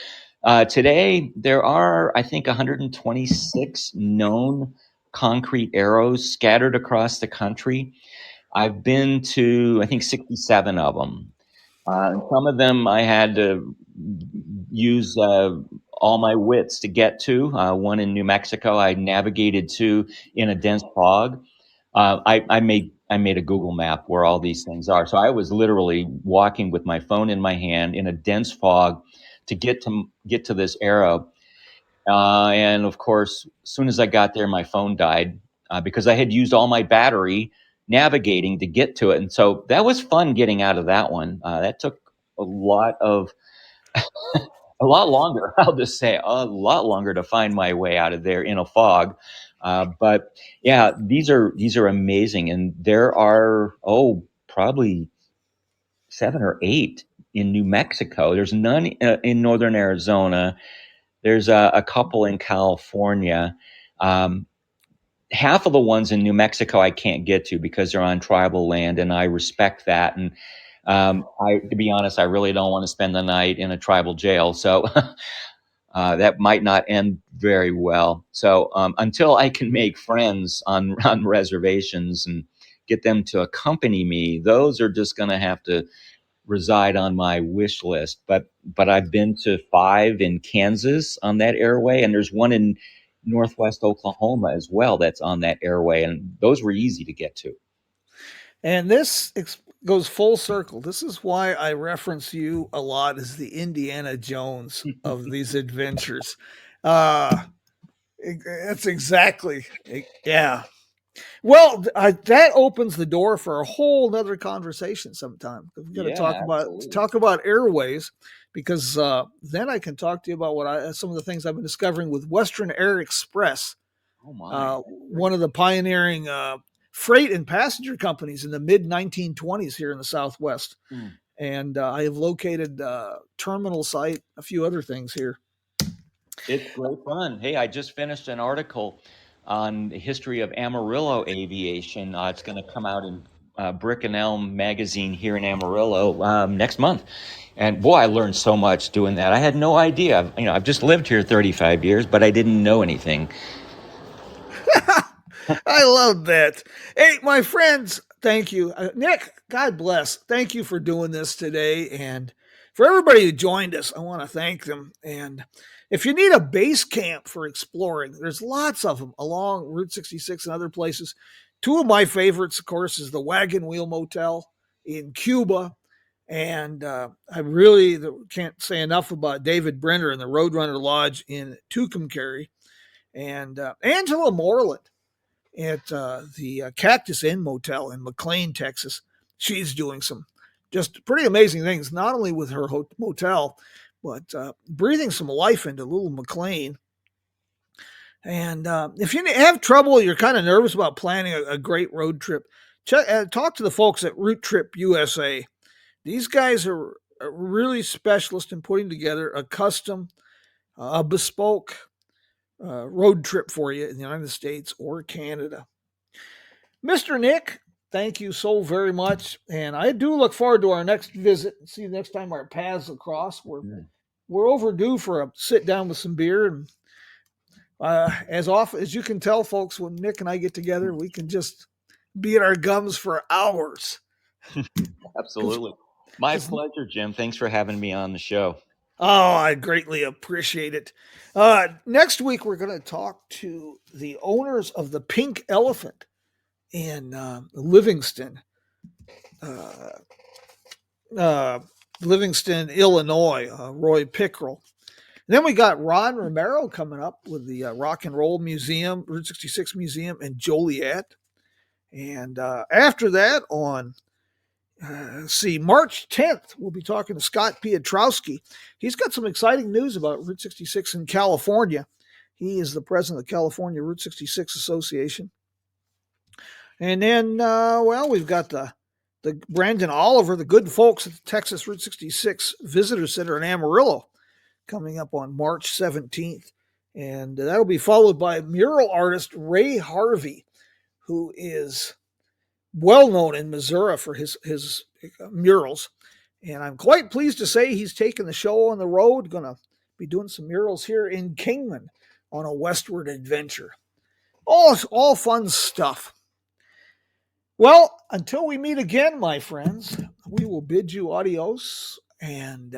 Today, there are, I think, 126 known concrete arrows scattered across the country. I've been to, I think, 67 of them. Some of them I had to use all my wits to get to. One in New Mexico, I navigated to in a dense fog. I made a Google map where all these things are. So I was literally walking with my phone in my hand in a dense fog to get to this arrow. And of course, as soon as I got there, my phone died because I had used all my battery navigating to get to it. And so that was fun getting out of that one. That took a lot longer. I'll just say a lot longer to find my way out of there in a fog. But yeah, these are amazing. And there are, probably 7 or 8 in New Mexico. There's none in northern Arizona. There's a couple in California. Half of the ones in New Mexico I can't get to because they're on tribal land, and I respect that. And to be honest, I really don't want to spend the night in a tribal jail. So that might not end very well. So until I can make friends on reservations and get them to accompany me, those are just going to have to reside on my wish list. But I've been to 5 in Kansas on that airway, and there's one in Northwest Oklahoma as well that's on that airway, and those were easy to get to. And this goes full circle. This is why I reference you a lot as the Indiana Jones of these adventures. That's exactly. Yeah. Well, that opens the door for a whole nother conversation sometime. We've got to Yeah, absolutely. talk about airways, because then I can talk to you about some of the things I've been discovering with Western Air Express, Oh my. one of the pioneering freight and passenger companies in the mid 1920s here in the Southwest. Mm. And I have located terminal site, a few other things here. It's great fun. Hey, I just finished an article on the history of Amarillo aviation. It's going to come out in Brick and Elm magazine here in Amarillo next month. And boy, I learned so much doing that. I had no idea. I've just lived here 35 years, but I didn't know anything. I love that. Hey, my friends, thank you. Nick, God bless. Thank you for doing this today. And for everybody who joined us, I want to thank them. And if you need a base camp for exploring, there's lots of them along Route 66 and other places. Two of my favorites, of course, is the Wagon Wheel Motel in Cuba. And I really can't say enough about David Brenner and the Roadrunner Lodge in Tucumcari. And Angela Moreland at the Cactus Inn Motel in McLean, Texas. She's doing some just pretty amazing things, not only with her motel, but breathing some life into little McLean. And if you have trouble, you're kind of nervous about planning a great road trip, talk to the folks at Route Trip USA. These guys are really specialist in putting together a custom, a bespoke road trip for you in the United States or Canada. Mr. Nick, thank you so very much. And I do look forward to our next visit. See you next time our paths will cross. We're overdue for a sit down with some beer. And as often as you can tell, folks, when Nick and I get together, we can just be at our gums for hours. Absolutely. My pleasure, Jim. Thanks for having me on the show. Oh, I greatly appreciate it. Next week, we're going to talk to the owners of the Pink Elephant in Livingston, Illinois, Roy Pickrell. And then we got Ron Romero coming up with the Rock and Roll Museum, Route 66 Museum in Joliet. And after that, on March 10th, we'll be talking to Scott Piotrowski. He's got some exciting news about Route 66 in California. He is the president of the California Route 66 Association. And then, we've got the Brandon Oliver, the good folks at the Texas Route 66 Visitor Center in Amarillo, coming up on March 17th. And that'll be followed by mural artist Ray Harvey, who is well known in Missouri for his murals. And I'm quite pleased to say he's taken the show on the road, going to be doing some murals here in Kingman on a westward adventure. All fun stuff. Well, until we meet again, my friends, we will bid you adios. And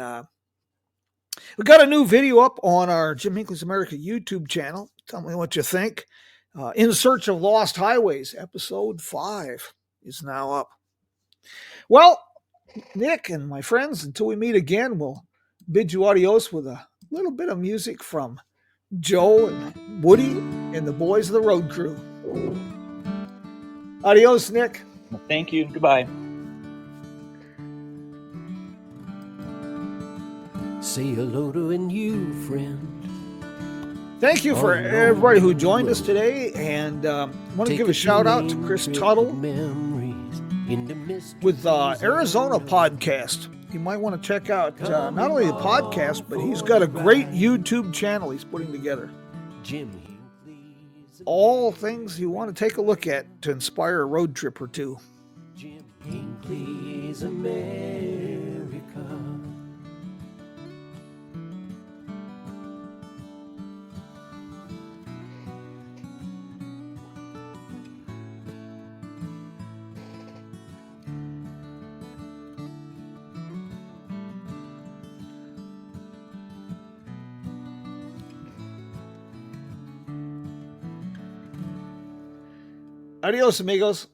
we got a new video up on our Jim Hinckley's America YouTube channel. Tell me what you think. In Search of Lost Highways, episode 5 is now up. Well, Nick and my friends, until we meet again, we'll bid you adios with a little bit of music from Joe and Woody and the boys of the road crew. Adios, Nick. Thank you. Goodbye. Say hello to a new friend. Thank you for everybody who joined us today. And I want to give a shout out to Chris Tuttle with Arizona Podcast. You might want to check out not only the podcast, but he's got a great YouTube channel he's putting together. Jim Hinckley. All things you want to take a look at to inspire a road trip or two. Jim Hinckley's America. Adios, amigos.